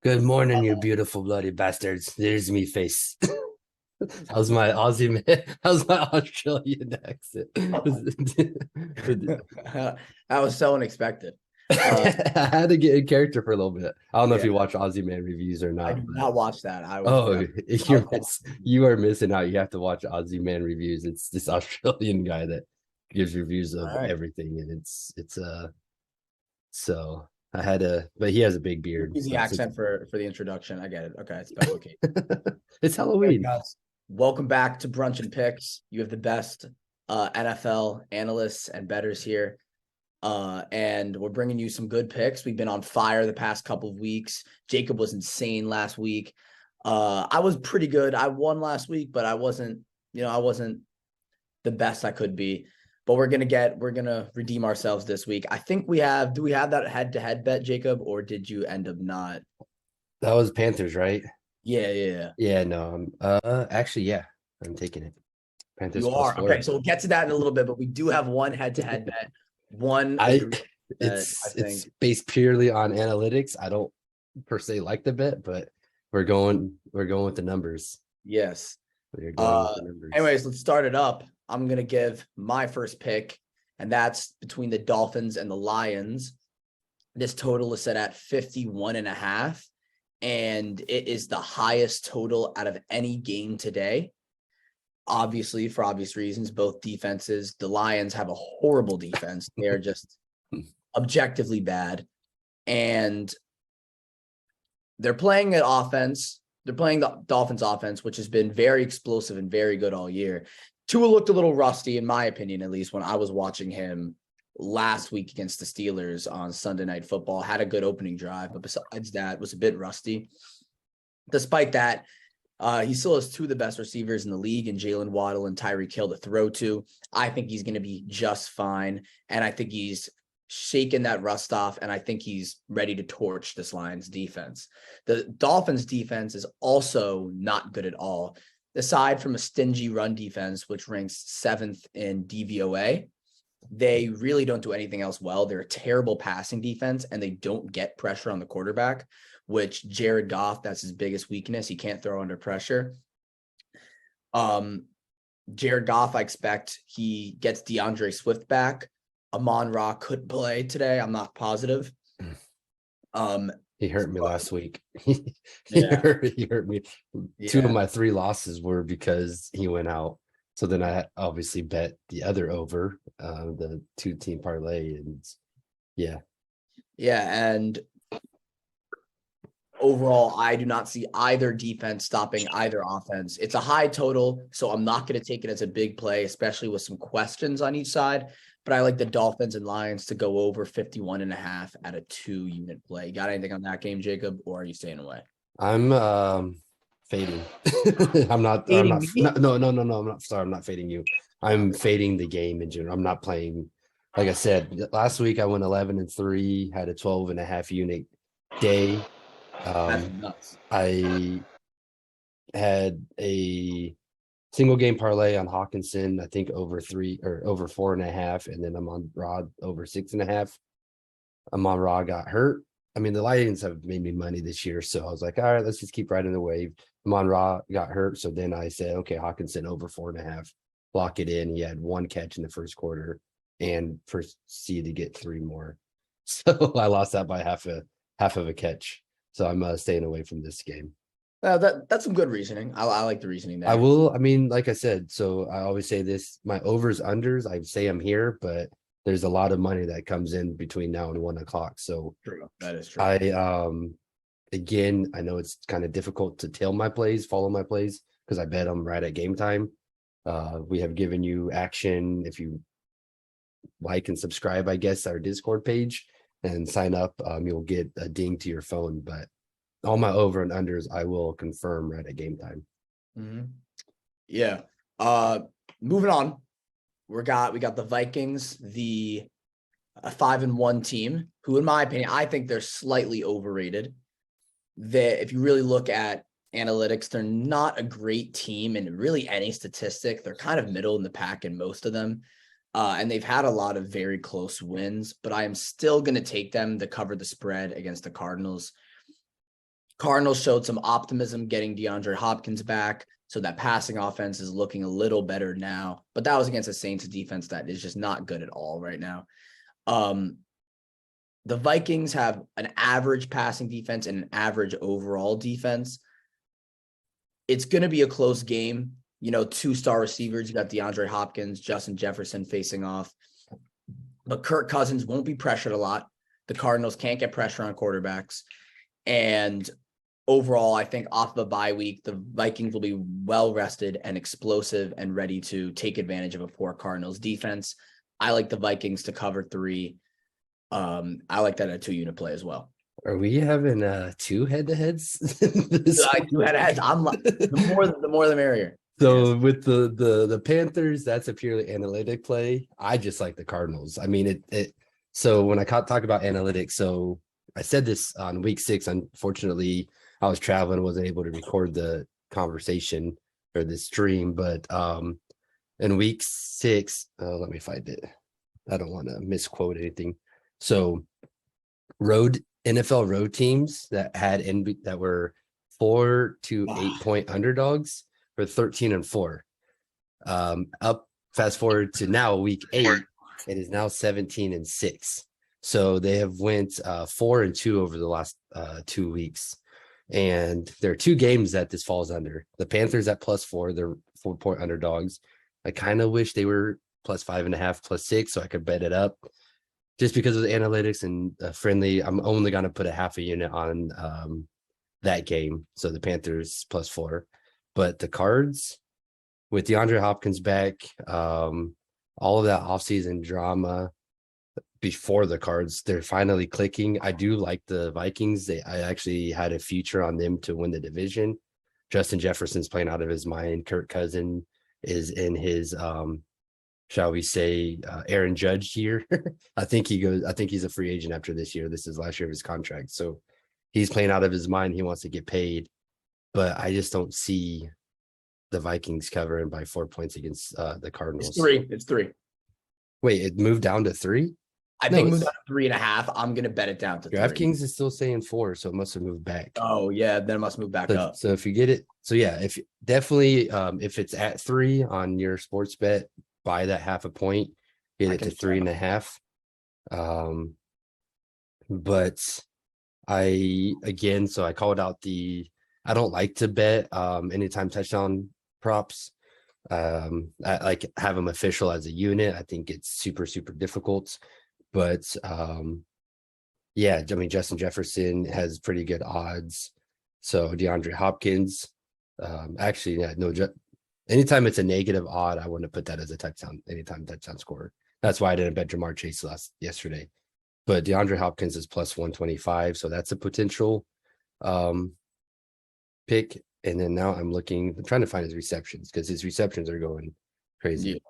Good morning, you beautiful bloody bastards. There's me face. How's my Aussie man? How's my Australian accent? That was so unexpected. I had to get in character for a little bit. I don't know if Yeah, you watch Aussie Man reviews or I not, do but not watch that. oh, I was you are missing out. You have to watch Aussie Man reviews. It's this Australian guy that gives reviews of all right. everything, and it's so I had to, but he has a big beard, Easy so it's accent for the introduction. I get it. Okay, special case. it's All right, Halloween. guys. Welcome back to Brunch and Picks. You have the best NFL analysts and bettors here. And we're bringing you some good picks. We've been on fire the past couple of weeks. Jacob was insane last week. I was pretty good. I won last week, but I wasn't the best I could be. But we're gonna redeem ourselves this week. I think do we have that head-to-head bet, Jacob, or did you end up not? That was Panthers, right? Yeah. Yeah, no. Actually, yeah, I'm taking it. Panthers You plus are. Okay, four. so we'll get to that in a little bit, but we do have one head-to-head bet, one I agree bet, I it's think. based purely on analytics. I don't per se like the bet, but we're going with the numbers. Yes. We're going with the numbers. Anyways, let's start it up. I'm gonna give my first pick, and that's between the Dolphins and the Lions. This total is set at 51.5, and it is the highest total out of any game today. Obviously, for obvious reasons, both defenses. The Lions have a horrible defense. They are just objectively bad, and they're playing an offense. They're playing the Dolphins offense, which has been very explosive and very good all year. Tua looked a little rusty, in my opinion, at least when I was watching him last week against the Steelers on Sunday Night Football. Had a good opening drive, but besides that, was a bit rusty. Despite that, he still has two of the best receivers in the league, and Jalen Waddle and Tyreek Hill to throw to. I think he's going to be just fine, and I think he's shaken that rust off, and I think he's ready to torch this Lions defense. The Dolphins defense is also not good at all. Aside from a stingy run defense, which ranks 7th in DVOA, they really don't do anything else well. They're a terrible passing defense, and they don't get pressure on the quarterback, which Jared Goff, that's his biggest weakness. He can't throw under pressure. Jared Goff, I expect he gets DeAndre Swift back. Amon-Ra could play today. I'm not positive. He hurt me last week. Yeah. He hurt me. Yeah. Two of my three losses were because he went out. So then I obviously bet the other over, the 2-team parlay, and yeah. Yeah, and overall, I do not see either defense stopping either offense. It's a high total, so I'm not going to take it as a big play, especially with some questions on each side. But I like the Dolphins and Lions to go over 51.5 at a 2-unit play. Got anything on that game, Jacob, or are you staying away? I'm fading. I'm Fading not me? no, I'm not sorry, I'm not fading you. I'm fading the game in general. I'm not playing. Like I said, last week I went 11-3, had a 12.5 unit day. That's nuts. I had a single game parlay on Hawkinson, I think over 4.5, and then I'm on Rod over 6.5. Amon-Ra got hurt. I mean, the Lions have made me money this year, so I was like, all right, let's just keep riding the wave. Amon-Ra got hurt, so then I said, okay, Hawkinson over 4.5, lock it in. He had one catch in the first quarter and proceeded to get three more. So I lost that by half of a catch. So I'm staying away from this game. That's some good reasoning. I like the reasoning there. I will. I mean, like I said, so I always say this: my overs, unders. I say I'm here, but there's a lot of money that comes in between now and 1 o'clock. So True. That is true. Again, I know it's kind of difficult to follow my plays because I bet them right at game time. We have given you action if you like and subscribe, I guess, our Discord page and sign up. You'll get a ding to your phone, but all my over and unders I will confirm right at game time. Mm-hmm. Yeah. Moving on. We got the Vikings, the 5-1 team, who, in my opinion, I think they're slightly overrated. If you really look at analytics, they're not a great team in really any statistic. They're kind of middle in the pack in most of them. And they've had a lot of very close wins, but I am still going to take them to cover the spread against the Cardinals. Cardinals showed some optimism getting DeAndre Hopkins back. So that passing offense is looking a little better now. But that was against a Saints defense that is just not good at all right now. The Vikings have an average passing defense and an average overall defense. It's going to be a close game. You know, 2-star receivers. You got DeAndre Hopkins, Justin Jefferson facing off. But Kirk Cousins won't be pressured a lot. The Cardinals can't get pressure on quarterbacks. And overall, I think off of a bye week, the Vikings will be well rested and explosive and ready to take advantage of a poor Cardinals defense. I like the Vikings to cover 3. I like that at a 2-unit play as well. Are we having 2 head-to-heads? I do head-to-heads. I'm the more the merrier. So with the Panthers, that's a purely analytic play. I just like the Cardinals. I mean, so when I talk about analytics, so I said this on week 6. Unfortunately, I was traveling, wasn't able to record the conversation or the stream. But in week 6, let me find it. I don't want to misquote anything. So NFL road teams that that were 4 to 8-point underdogs for 13-4. Up fast forward to now week 8, it is now 17-6. So they have went 4-2 over the last 2 weeks. And there are 2 games that this falls under. The Panthers at +4, they're 4-point underdogs. I kind of wish they were +5.5, +6, so I could bet it up. Just because of the analytics and friendly, I'm only going to put a half a unit on that game. So the Panthers +4. But the Cards, with DeAndre Hopkins back, all of that offseason drama before the Cards, they're finally clicking. I do like the Vikings. I actually had a future on them to win the division. Justin Jefferson's playing out of his mind. Kirk Cousins is in his shall we say, Aaron Judge year. I think he's a free agent after this year. This is last year of his contract. So he's playing out of his mind. He wants to get paid. But I just don't see the Vikings covering by 4 points against the Cardinals. It's 3. Wait, it moved down to 3? I think it moved down to 3.5. I'm going to bet it down to 3. DraftKings is still saying 4, so it must have moved back. Oh, yeah, then it must move back up. So if you get it, so yeah, if definitely if it's at 3 on your sports bet, buy that half a point, get it to 3.5. But I called out I don't like to bet anytime touchdown props. I like have them official as a unit. I think it's super, super difficult. But yeah, I mean, Justin Jefferson has pretty good odds. So DeAndre Hopkins, actually, yeah, no, anytime it's a negative odd, I want to put that as a touchdown, anytime touchdown scorer. That's why I didn't bet Jamar Chase yesterday. But DeAndre Hopkins is +125, so that's a potential pick. And then now I'm trying to find his receptions because his receptions are going crazy.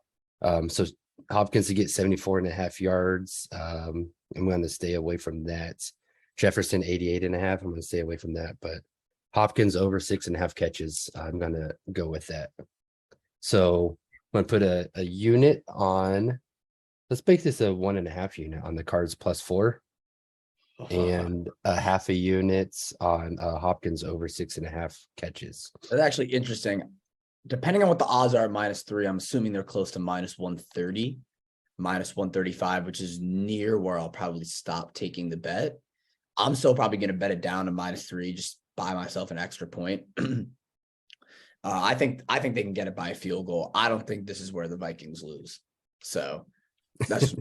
Yeah. So Hopkins to get 74.5 yards. I'm going to stay away from that. Jefferson 88.5. I'm going to stay away from that. But Hopkins over 6.5 catches. I'm going to go with that. So I'm going to put a unit on. Let's make this a 1.5 unit on the Cards +4. And a half a unit on Hopkins over 6.5 catches. That's actually interesting. Depending on what the odds are at -3, I'm assuming they're close to -130, -135, which is near where I'll probably stop taking the bet. I'm still probably going to bet it down to -3, just buy myself an extra point. I think they can get it by a field goal. I don't think this is where the Vikings lose. So that's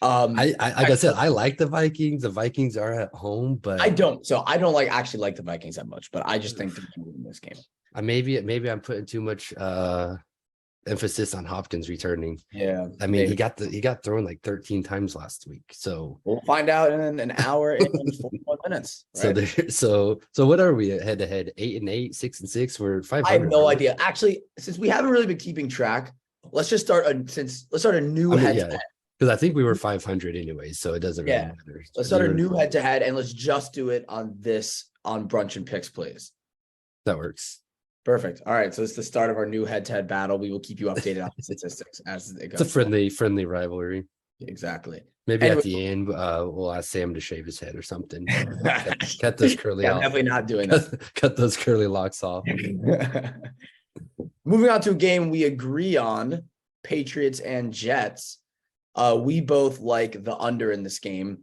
like I said, I like the Vikings. The Vikings are at home, but I don't actually like the Vikings that much, but I just think they're going to win this game. Maybe I'm putting too much emphasis on Hopkins returning. Yeah. I mean, he got thrown like 13 times last week. So we'll find out in an hour and 41 minutes. Right? So what are we head to head? 8-8, 6-6. We're 500. I have no idea. Actually, since we haven't really been keeping track, let's start a new head-to-head. Because I think we were 500 anyways, so it doesn't really matter. Let's start a new head-to-head, and let's just do it on Brunch and Picks, please. That works. Perfect. All right, so it's the start of our new head-to-head battle. We will keep you updated on the statistics as it goes. It's a friendly rivalry. Exactly. Maybe at Anyway, the end, we'll ask Sam to shave his head or something. Cut those curly yeah, I'm off. definitely not doing that. Cut those curly locks off. Moving on to a game we agree on, Patriots and Jets. We both like the under in this game.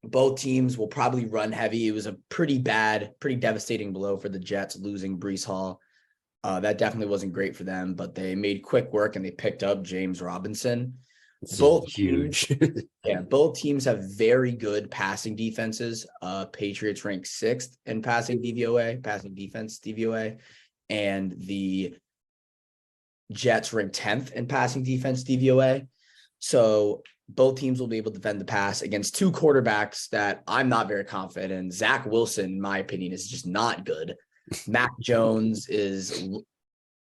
Both teams will probably run heavy. It was a pretty devastating blow for the Jets losing Breece Hall. That definitely wasn't great for them, but they made quick work and they picked up James Robinson. It's Both huge. both teams have very good passing defenses. Patriots rank 6th in passing DVOA, passing defense DVOA, and the Jets rank 10th in passing defense DVOA. So both teams will be able to defend the pass against two quarterbacks that I'm not very confident in. Zach Wilson, in my opinion, is just not good. Mac Jones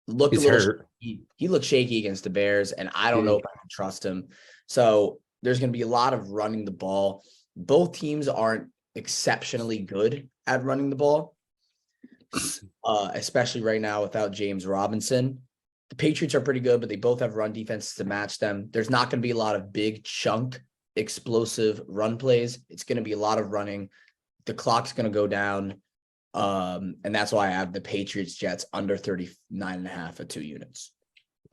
looked He's a little hurt. he looked shaky against the Bears, and I don't know if I can trust him. So there's going to be a lot of running the ball. Both teams aren't exceptionally good at running the ball, especially right now without James Robinson. The Patriots are pretty good, but they both have run defenses to match them. There's not going to be a lot of big chunk, explosive run plays. It's going to be a lot of running. The clock's going to go down. And that's why I have the Patriots Jets under 39.5 at 2 units.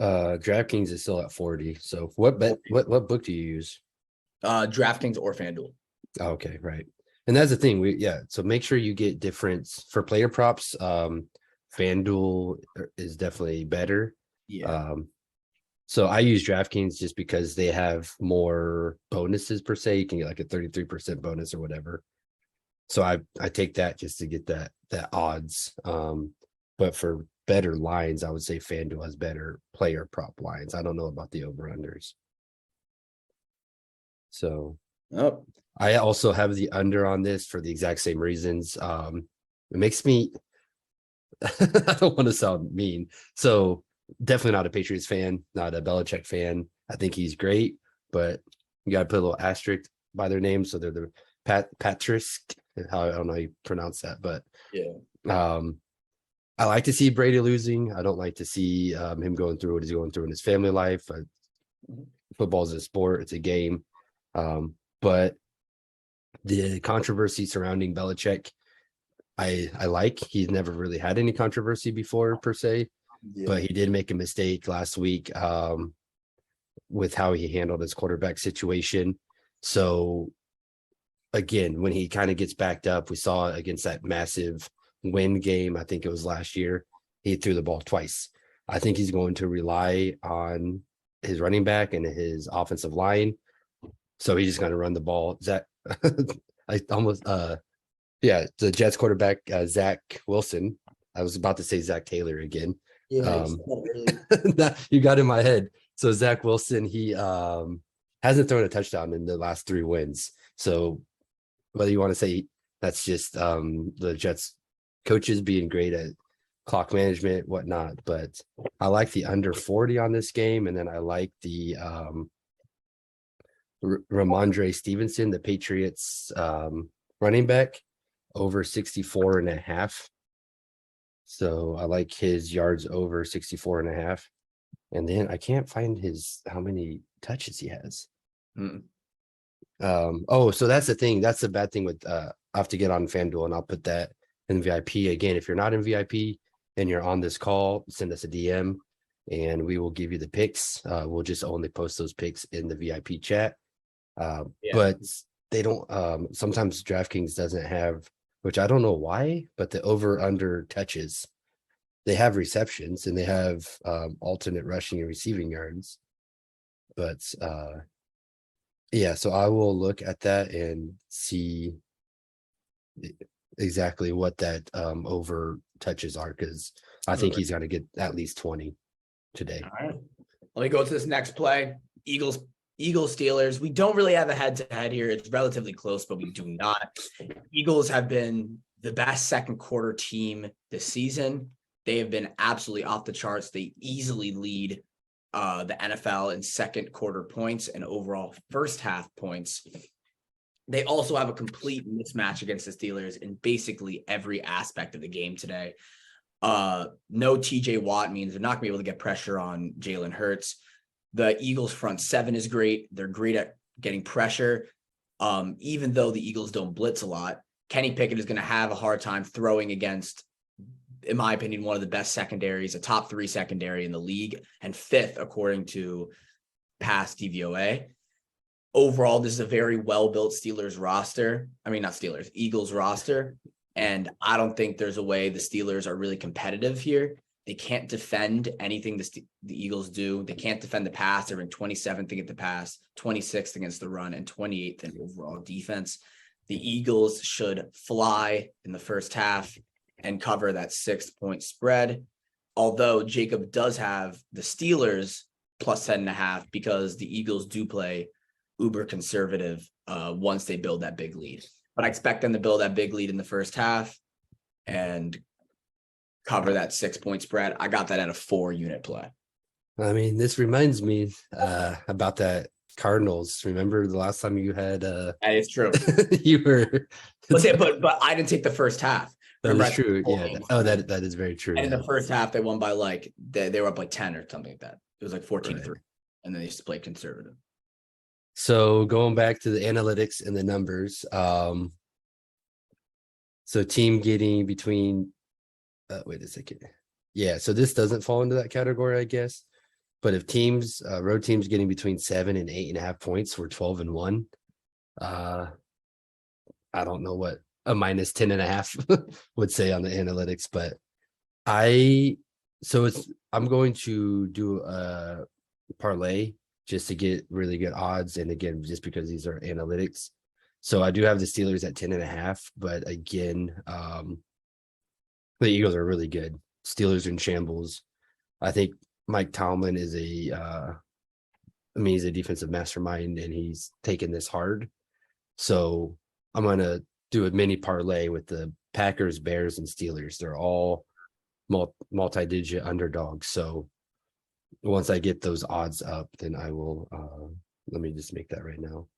DraftKings is still at 40. So what book do you use? DraftKings or FanDuel. Oh, okay, right. And that's the thing. So make sure you get difference for player props. FanDuel is definitely better. Yeah. So I use DraftKings just because they have more bonuses per se. You can get like a 33% bonus or whatever. So I take that just to get that odds. But for better lines, I would say FanDuel has better player prop lines. I don't know about the over-unders. So I also have the under on this for the exact same reasons. It makes me I don't want to sound mean. So definitely not a Patriots fan, not a Belichick fan. I think he's great, but you got to put a little asterisk by their name. So they're the Patrisk. I don't know how you pronounce that, but yeah. I like to see Brady losing. I don't like to see him going through what he's going through in his family life. Football is a sport; it's a game. But the controversy surrounding Belichick, I like. He's never really had any controversy before per se, but he did make a mistake last week with how he handled his quarterback situation. So again, when he kind of gets backed up, we saw against that massive win game, I think it was last year, he threw the ball twice. I think he's going to rely on his running back and his offensive line. So he's just going to run the ball. The Jets quarterback, Zach Wilson. I was about to say Zach Taylor again. Yeah, you got in my head. So Zach Wilson, he hasn't thrown a touchdown in the last 3 wins. So whether you want to say that's just the Jets coaches being great at clock management, whatnot, but I like the under 40 on this game. And then I like the Ramondre Stevenson, the Patriots running back, over 64.5. So I like his yards over 64.5. And then I can't find how many touches he has. So that's the thing. That's the bad thing with I have to get on FanDuel, and I'll put that in VIP. Again, if you're not in VIP and you're on this call, send us a DM and we will give you the picks. We'll just only post those picks in the VIP chat. But they don't sometimes DraftKings doesn't have, which I don't know why, but the over under touches. They have receptions and they have alternate rushing and receiving yards. But so I will look at that and see exactly what that over touches are, because I think he's going to get at least 20 today. All right. Let me go to this next play. Eagles Steelers. We don't really have a head-to-head here. It's relatively close, but we do not. Eagles have been the best second quarter team this season. They have been absolutely off the charts. They easily lead the NFL in second quarter points and overall first half points. They also have a complete mismatch against the Steelers in basically every aspect of the game today. No TJ Watt means they're not gonna be able to get pressure on Jalen Hurts. The Eagles front seven is great. They're great at getting pressure. Even though the Eagles don't blitz a lot, Kenny Pickett is going to have a hard time throwing against, in my opinion, one of the best secondaries, a top 3 secondary in the league, and 5th according to past DVOA. Overall, this is a very well-built Steelers roster. I mean, not Steelers, Eagles roster. And I don't think there's a way the Steelers are really competitive here. They can't defend anything the Eagles do. They can't defend the pass. They're in 27th against the pass, 26th against the run, and 28th in overall defense. The Eagles should fly in the first half and cover that 6-point spread. Although Jacob does have the Steelers plus 10.5 because the Eagles do play uber conservative once they build that big lead. But I expect them to build that big lead in the first half and cover that 6-point spread. I got that at a 4-unit play. I mean, this reminds me about that Cardinals. Remember the last time you had it's true. you were but I didn't take the first half. That is true. Yeah. Oh, that is very true. And in the first half, they won by like they were up like 10 or something like that. It was like 14-3. And then they just played conservative. So going back to the analytics and the numbers, so team getting between wait a second. Yeah, so this doesn't fall into that category, I guess. But if teams, road teams getting between 7 and 8.5 points, we're 12-1. I don't know what a minus 10.5 would say on the analytics, but I'm going to do a parlay just to get really good odds. And again, just because these are analytics. So I do have the Steelers at 10.5, but again, the Eagles are really good. Steelers are in shambles. I think Mike Tomlin is he's a defensive mastermind and he's taken this hard. So I'm going to do a mini parlay with the Packers, Bears, and Steelers. They're all multi-digit underdogs. So once I get those odds up, then I will, let me just make that right now.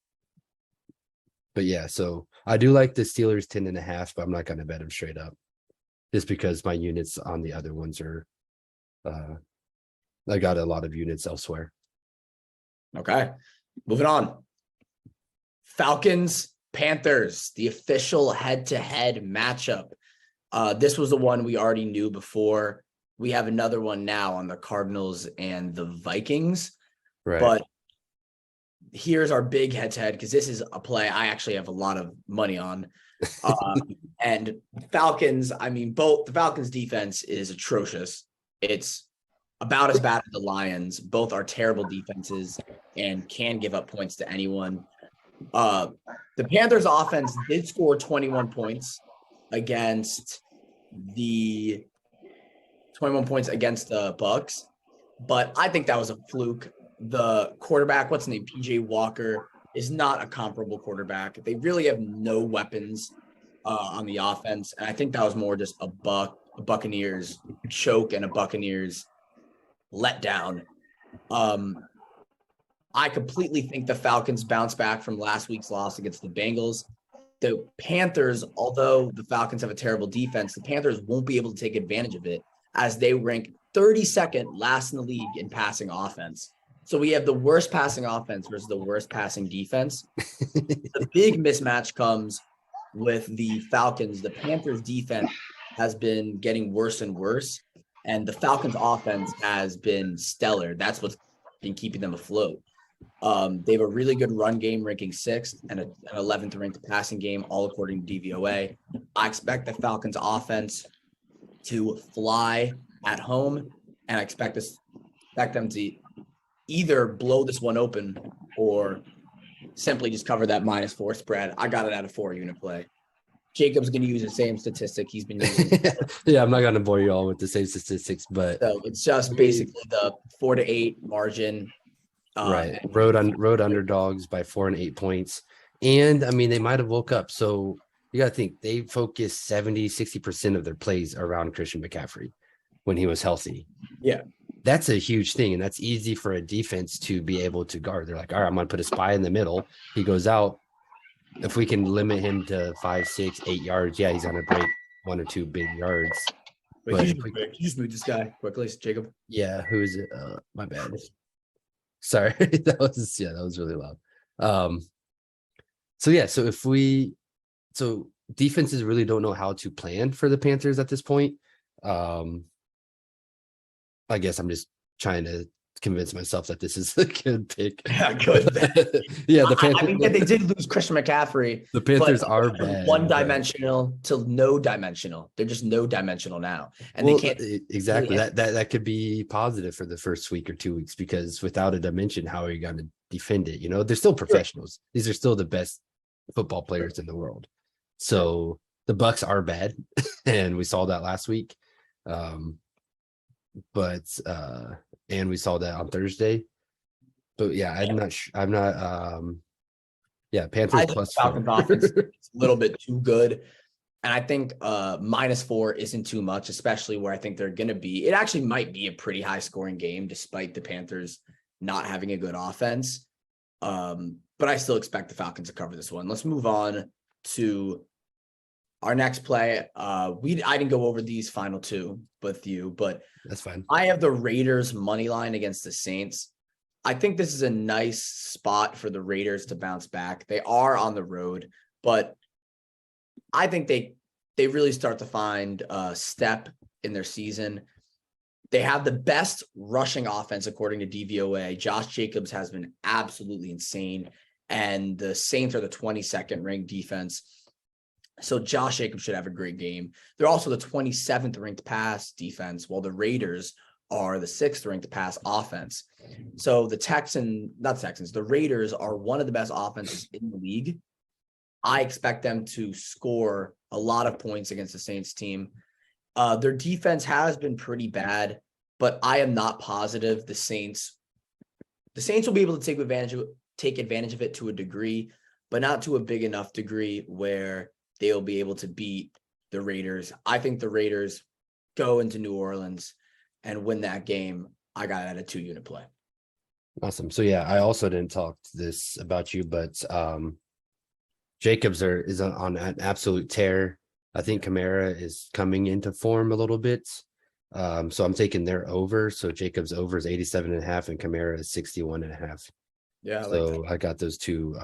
But yeah, so I do like the Steelers 10.5, but I'm not going to bet them straight up just because my units on the other ones are, I got a lot of units elsewhere. Okay, moving on. Falcons, Panthers, the official head-to-head matchup. This was the one we already knew before. We have another one now on the Cardinals and the Vikings. Right. But here's our big head-to-head because this is a play I actually have a lot of money on. And Falcons, the Falcons defense is atrocious. It's about as bad as the Lions. Both are terrible defenses and can give up points to anyone. The Panthers offense did score 21 points against the Bucks, but I think that was a fluke. The quarterback, what's his name, PJ Walker, is not a comparable quarterback. They really have no weapons on the offense, and I think that was more just a Buccaneers choke and a Buccaneers letdown. I completely think the Falcons bounce back from last week's loss against the Bengals. The Panthers, although the Falcons have a terrible defense, the Panthers won't be able to take advantage of it as they rank 32nd last in the league in passing offense. So we have the worst passing offense versus the worst passing defense. The big mismatch comes with the Falcons. The Panthers defense has been getting worse and worse, and the Falcons offense has been stellar. That's what's been keeping them afloat. They have a really good run game, ranking 6th, and an 11th ranked passing game, all according to DVOA. I expect the Falcons offense to fly at home, and I expect them to either blow this one open or simply just cover that -4 spread. I got it at a 4-unit play. Jacob's going to use the same statistic he's been using. Yeah, I'm not going to bore you all with the same statistics, but so it's just basically the 4 to 8 margin. Right. Road underdogs by 4 and 8 points. And they might have woke up. So you got to think they focused 60% of their plays around Christian McCaffrey when he was healthy. Yeah. That's a huge thing. And that's easy for a defense to be able to guard. They're like, all right, I'm going to put a spy in the middle. He goes out. If we can limit him to 5, 6, 8 yards, yeah, he's going to break 1 or 2 big yards. Wait, can you just move this guy quickly, Jacob? Yeah. Who is it? My bad. Sorry. That was really loud. So yeah, so defenses really don't know how to plan for the Panthers at this point. I guess I'm just trying to convince myself that this is a good pick. Yeah, good. Yeah, the I mean, they did lose Christian McCaffrey, the but Panthers are bad. one dimensional to no dimensional. They're just no dimensional now, and they can't exactly really that could be positive for the first week or 2 weeks, because without a dimension, how are you going to defend it? You know, they're still professionals. These are still the best football players in the world. So the Bucks are bad, and we saw that last week. But and we saw that on Thursday. But yeah, I'm not yeah, Panthers I think plus Falcons 4. offense is a little bit too good. And I think -4 isn't too much, especially where I think they're going to be. It actually might be a pretty high scoring game, despite the Panthers not having a good offense. But I still expect the Falcons to cover this one. Let's move on to our next play. I didn't go over these final two with you, but That's fine. I have the Raiders money line against the Saints. I think this is a nice spot for the Raiders to bounce back. They are on the road, but I think they really start to find a step in their season. They have the best rushing offense according to DVOA. Josh Jacobs has been absolutely insane, and the Saints are the 22nd ranked defense. So Josh Jacobs should have a great game. They're also the 27th ranked pass defense, while the Raiders are the 6th ranked pass offense. So the Raiders are one of the best offenses in the league. I expect them to score a lot of points against the Saints team. Their defense has been pretty bad, but I am not positive the Saints will be able to take advantage of it to a degree, but not to a big enough degree where they'll be able to beat the Raiders. I think the Raiders go into New Orleans and win that game. I got it at a 2-unit play. Awesome. So yeah, I also didn't talk this about you, but Jacobs is on an absolute tear. I think Kamara is coming into form a little bit. So I'm taking their over. So Jacobs over is 87.5 and Kamara is 61.5. Yeah, So I got those two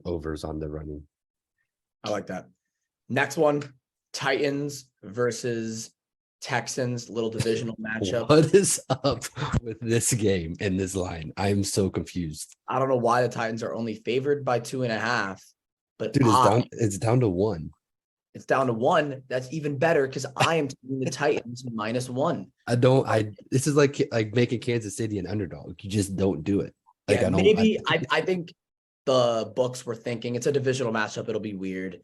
overs on the running. I like that. Next one, Titans versus Texans, little divisional matchup. What is up with this game and this line? I'm so confused. I don't know why the Titans are only favored by 2.5, but dude, it's down to 1. It's down to 1. That's even better because I am taking the Titans -1. This is like making Kansas City an underdog. You just don't do it. Like, yeah, I think the books were thinking it's a divisional matchup. It'll be weird.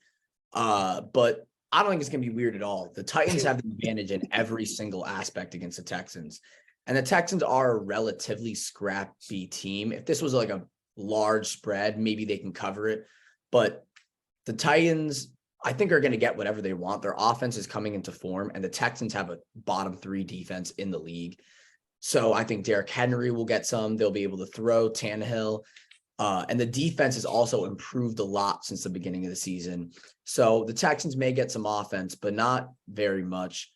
But I don't think it's going to be weird at all. The Titans have the advantage in every single aspect against the Texans. And the Texans are a relatively scrappy team. If this was like a large spread, maybe they can cover it. But the Titans, I think, are going to get whatever they want. Their offense is coming into form, and the Texans have a bottom 3 defense in the league. So I think Derrick Henry will get some. They'll be able to throw Tannehill. And the defense has also improved a lot since the beginning of the season. So the Texans may get some offense, but not very much.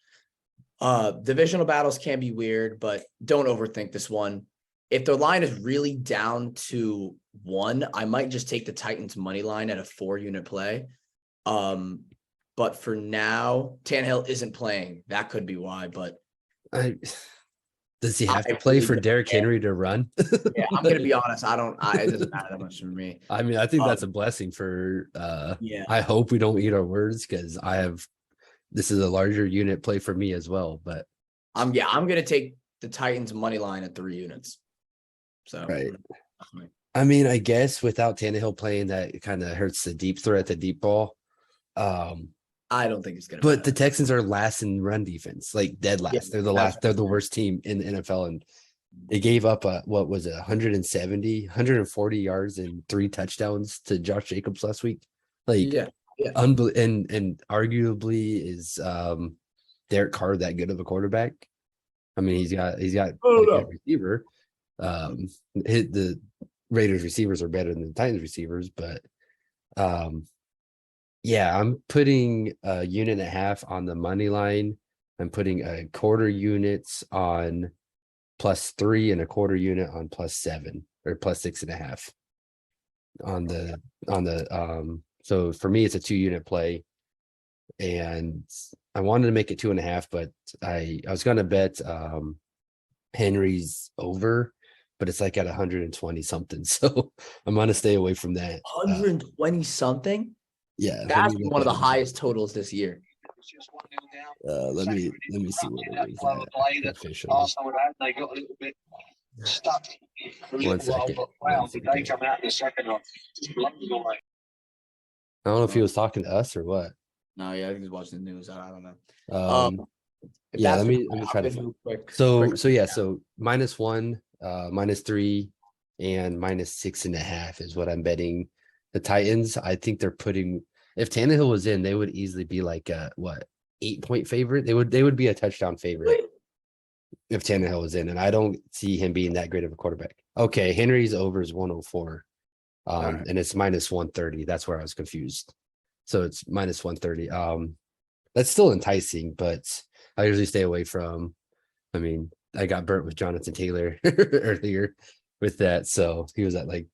Divisional battles can be weird, but don't overthink this one. If the line is really down to 1, I might just take the Titans money line at a 4-unit play. But for now, Tannehill isn't playing. That could be why, but does he have to play for Derrick Henry to run? Yeah, I'm gonna be honest. It doesn't matter that much for me. I mean, I think that's a blessing for yeah. I hope we don't eat our words, because this is a larger unit play for me as well. But I'm gonna take the Titans money line at 3 units. So right. I mean, I guess without Tannehill playing, that kind of hurts the deep threat, the deep ball. I don't think it's gonna. But the Texans are last in run defense, like dead last. Yeah, they're the last. They're the worst team in the NFL, and they gave up 140 yards and 3 touchdowns to Josh Jacobs last week. Like, yeah. And arguably is Derek Carr that good of a quarterback? I mean, he's got a good receiver. The Raiders receivers are better than the Titans receivers, but yeah, I'm putting 1.5 units on the money line. I'm putting 1/4 units on +3 and 1/4 unit on +7 or +6.5. on the so for me it's a 2-unit play, and I wanted to make it 2.5, but I was gonna bet Henry's over, but it's like at 120 something. So I'm gonna stay away from that. 120 something. Yeah, let That's me look one of the at highest totals this year. let me see what it is officially. Also, they got a little bit stuck for a One little while, second. but wow, did they come out in the second half? Just blundering away. I don't know if he was talking to us or what. No, yeah, I think he's watching the news. I don't know. If Yeah, that's let the- me try to I'll do a quick. so yeah, so -1, -3, and -6.5 is what I'm betting the Titans. I think they're putting, if Tannehill was in, they would easily be like a 8-point favorite. They would be a touchdown favorite if Tannehill was in, and I don't see him being that great of a quarterback. Okay, Henry's over is 104. Alright. And it's -130. That's where I was confused. So it's -130. That's still enticing, but I usually stay away from. I mean, I got burnt with Jonathan Taylor earlier with that, so he was at like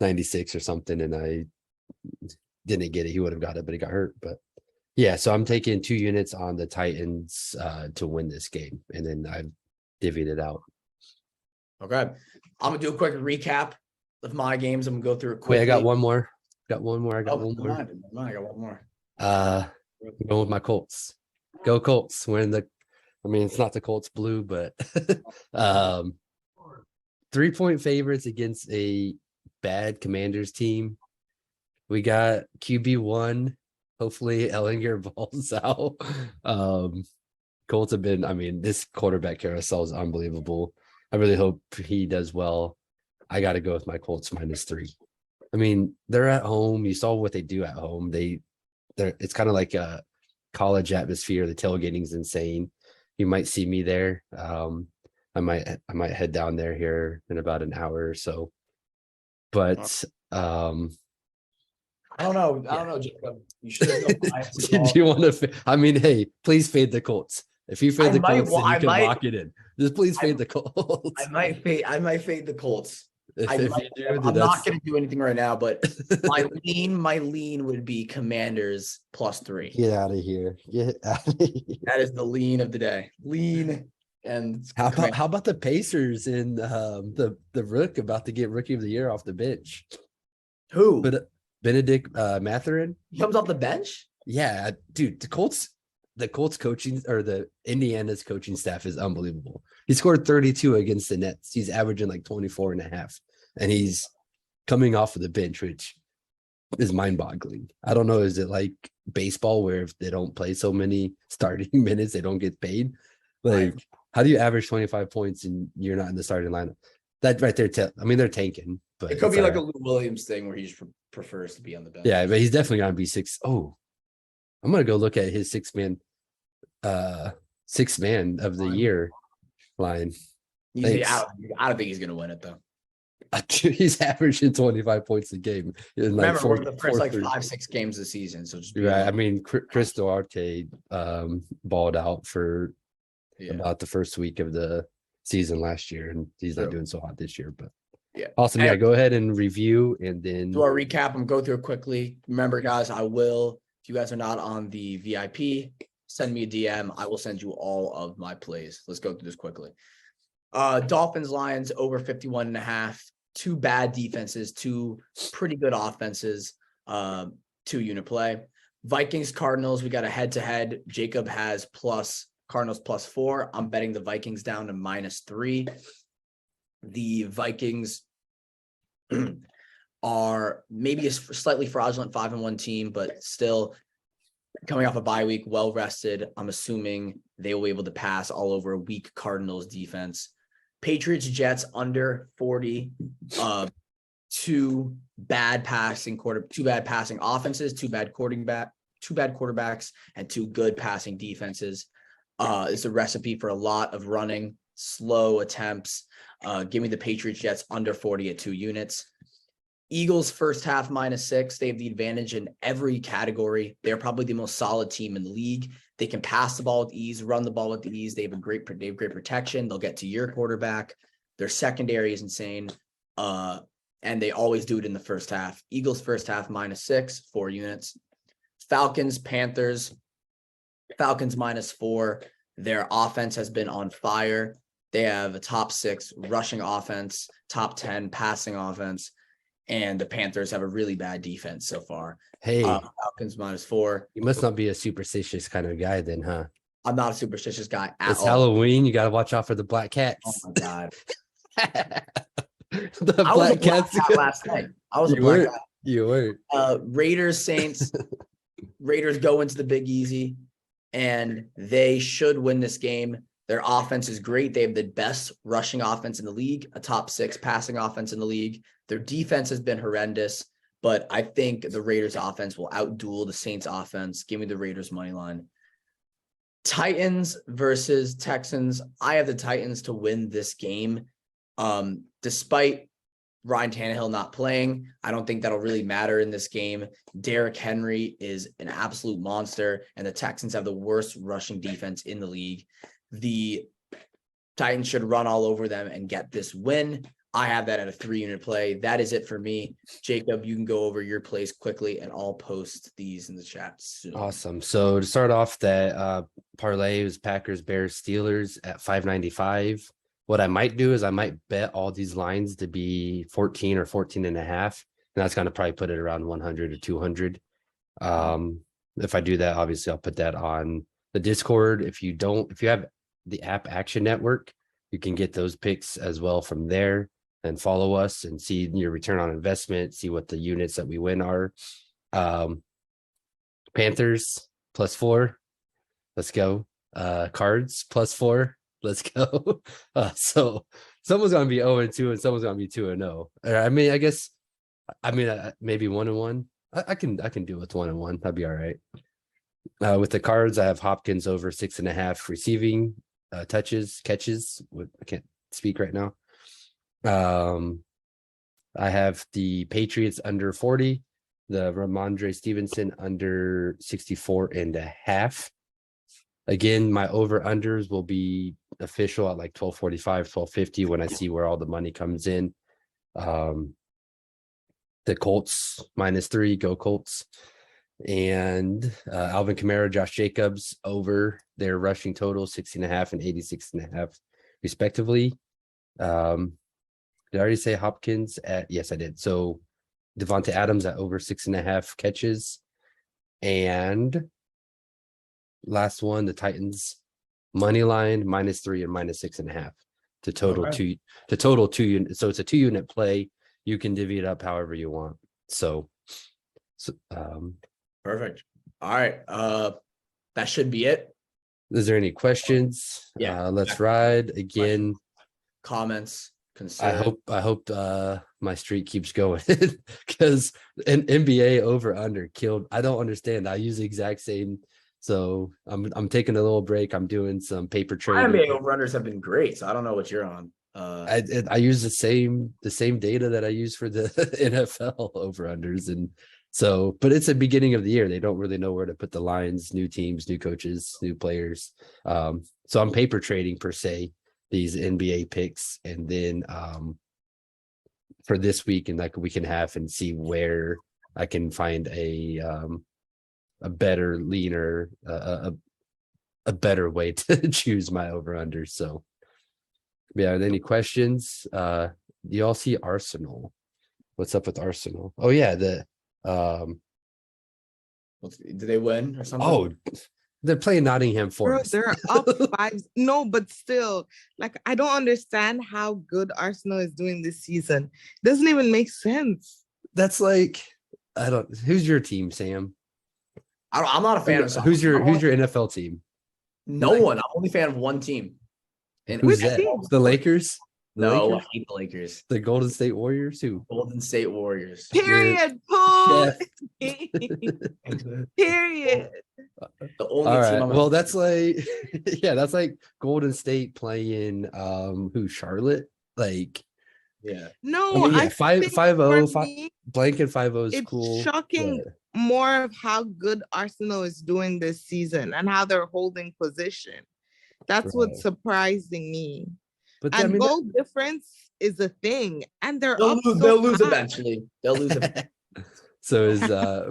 96 or something, and I didn't get it. He would have got it, but he got hurt. But yeah, so I'm taking 2 units on the Titans to win this game, and then I've divvied it out. Okay. I'm gonna do a quick recap of my games. I'm gonna go through it quickly. Wait, I got one more. Got one more. I got one more. Never mind, I got one more. I'm going with my Colts. Go Colts. We're in the, I mean, it's not the Colts blue, but 3-point favorites against a bad Commanders team. We got QB1. Hopefully Ellinger balls out. Colts have been, I mean, this quarterback carousel is unbelievable. I really hope he does well. I got to go with my Colts -3. I mean, they're at home. You saw what they do at home. It's kind of like a college atmosphere. The tailgating is insane. You might see me there. I might head down there here in about an hour or so. But I don't know. I don't know, Jacob. You should have do you want to? I mean, hey, please fade the Colts. If you fade the Colts, then you can lock it in. Just please fade the Colts. I might fade the Colts. If you do, I'm not going to do anything right now, but my lean would be Commanders +3. Get out of here. Get out of here. That is the lean of the day. Lean and How about the Pacers and the Rook about to get Rookie of the Year off the bench? who? But Benedict Mathurin. He comes off the bench? Yeah, dude, the Colts coaching, or the Indiana's coaching staff is unbelievable. He scored 32 against the Nets. He's averaging like 24.5, and he's coming off of the bench, which is mind-boggling. I don't know, is it like baseball where if they don't play so many starting minutes, they don't get paid? Like, Right. How do you average 25 points and you're not in the starting lineup? That right there, I mean, they're tanking, but It could be it's like all a Lou Williams thing where he just prefers to be on the bench. yeah, but he's definitely gonna be 6. Oh, I'm gonna go look at his 6-man of the year line. I don't think he's going to win it, though. He's averaging 25 points a game in like Remember, we're the first like 4-3. 5-6 games this season, so just be Right. I alert. mean, Chris Duarte balled out for Yeah. about the first week of the season last year, and he's not True. doing so hot this year. But Yeah. awesome. Yeah, go ahead and review, and then Do our recap. I'm going to go through it quickly. Remember, guys, if you guys are not on the VIP, send me a DM. I will send you all of my plays. Let's go through this quickly. Dolphins, Lions over 51.5. 2 bad defenses, 2 pretty good offenses, 2-unit play. Vikings, Cardinals, we got a head-to-head. Jacob has Cardinals +4. I'm betting the Vikings down to -3. The Vikings are maybe a slightly fraudulent 5-1 team, but still coming off a bye week, well rested. I'm assuming they will be able to pass all over a weak Cardinals defense. Patriots, Jets under 40. 2 bad passing offenses, 2 bad quarterbacks, and 2 good passing defenses. It's a recipe for a lot of running, slow attempts. Give me the Patriots, Jets under 40 at 2 units. Eagles first half -6. They have the advantage in every category. They're probably the most solid team in the league. They can pass the ball with ease, run the ball with ease. They have great protection. They'll get to your quarterback. Their secondary is insane. And and they always do it in the first half. Eagles first half -6, 4 units. Falcons, Panthers. Falcons -4. Their offense has been on fire. They have a top 6 rushing offense, top 10 passing offense, and the Panthers have a really bad defense so far. Hey, Falcons -4. you must not be a superstitious kind of guy then, huh? I'm not a superstitious guy at It's all. Halloween. You got to watch out for the black cats. Oh my god. The I was a black black cats. cat last night. I was a You black weren't. cat. You weren't. Raiders, Saints. Raiders go into the Big Easy, and they should win this game. Their offense is great. They have the best rushing offense in the league, a top 6 passing offense in the league. Their defense has been horrendous, but I think the Raiders offense will outduel the Saints offense. Give me the Raiders money line. Titans versus Texans. I have the Titans to win this game. Despite Ryan Tannehill not playing, I don't think that'll really matter in this game. Derrick Henry is an absolute monster, and the Texans have the worst rushing defense in the league. The Titans should run all over them and get this win. I have that at a 3-unit play. That is it for me. Jacob, you can go over your plays quickly, and I'll post these in the chat soon. Awesome. So to start off, that parlay was Packers, Bears, Steelers at 595. What I might do is I might bet all these lines to be 14 or 14 and a half. And that's going to probably put it around 100 or 200. If I do that, obviously I'll put that on the Discord. If you have the app Action Network, you can get those picks as well from there and follow us and see your return on investment, see what the units that we win are. Panthers +4. Let's go. Cards +4. Let's go. So someone's going to be 0-2 and someone's going to be 2-0. I mean, I guess, maybe 1-1. I can do with 1-1. That'd be all right. With the cards, I have Hopkins over 6.5 receiving catches. I can't speak right now. I have the Patriots under 40, the Ramondre Stevenson under 64.5. Again, my over-unders will be official at like 12:45, 12:50 when I see where all the money comes in. The Colts -3, go Colts. And Alvin Kamara, Josh Jacobs over their rushing total 60.5 and 86.5 respectively. Did I already say Hopkins at? Yes, I did. So Devonta Adams at over 6.5 catches. And last one, the Titans money line -3 and -6.5 to total Okay. two units. So it's a 2-unit play. You can divvy it up however you want. So Perfect. All right. That should be it. is there any questions? Yeah. Let's ride again. Comments, concern. I hope my streak keeps going because an NBA over under killed. I don't understand. I use the exact same. So I'm taking a little break. I'm doing some paper trading. NBA over-unders have been great, so I don't know what you're on. I use the same data that I use for the NFL over unders, and so, but it's the beginning of the year. They don't really know where to put the lines, new teams, new coaches, new players. So I'm paper trading per se these NBA picks, and then for this week and like a week and a half, and see where I can find a better, leaner, a better way to choose my over under. So yeah, are there any questions? Do you all see Arsenal? What's up with Arsenal? Oh yeah, Did they win or something? oh, they're playing Nottingham Bro, Forest. they're up 5. No, but still, like, I don't understand how good Arsenal is doing this season. Doesn't even make sense. That's like, I don't. Who's your team, Sam? I'm not a fan of Who's your NFL team? No one. I'm only a fan of one team. And Who's Which that? team? The Lakers? The no, Lakers? I hate the Lakers. The Golden State Warriors? Who? Golden State Warriors. Period. Paul. Chef. Period. The only All team right. I'm Well, that's like, yeah, that's like Golden State playing who? Charlotte? Like, yeah. No, I mean, yeah, I five think 5-0, for me, blanket 5-0 is it's cool. shocking but- more of how good Arsenal is doing this season and how they're holding position. That's Right. what's surprising me. But And I mean, goal difference is a thing, and they're They'll up lose, so they'll lose fast. eventually. They'll lose eventually. So is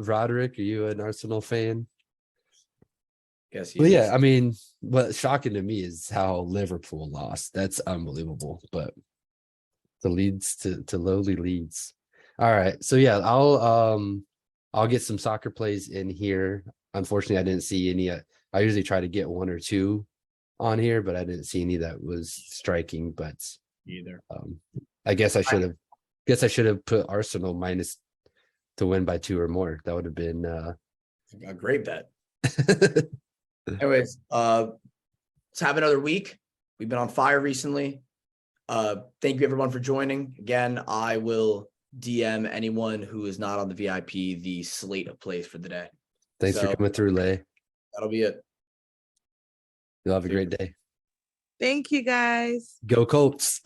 Roderick, are you an Arsenal fan? Guess he Well, yeah, is. I mean, what's shocking to me is how Liverpool lost. That's unbelievable. But the leads to lowly leads. All right. So yeah, I'll get some soccer plays in here. Unfortunately, I didn't see any. I usually try to get one or two on here, but I didn't see any that was striking. But Either. I guess I should have put Arsenal minus to win by 2 or more. That would have been A great bet. Anyways, let's have another week. We've been on fire recently. Thank you everyone for joining. Again, I will DM anyone who is not on the VIP the slate of plays for the day. Thanks for So- coming through, Lay. That'll be it. You'll have a great day. Thank you, guys. Go Colts.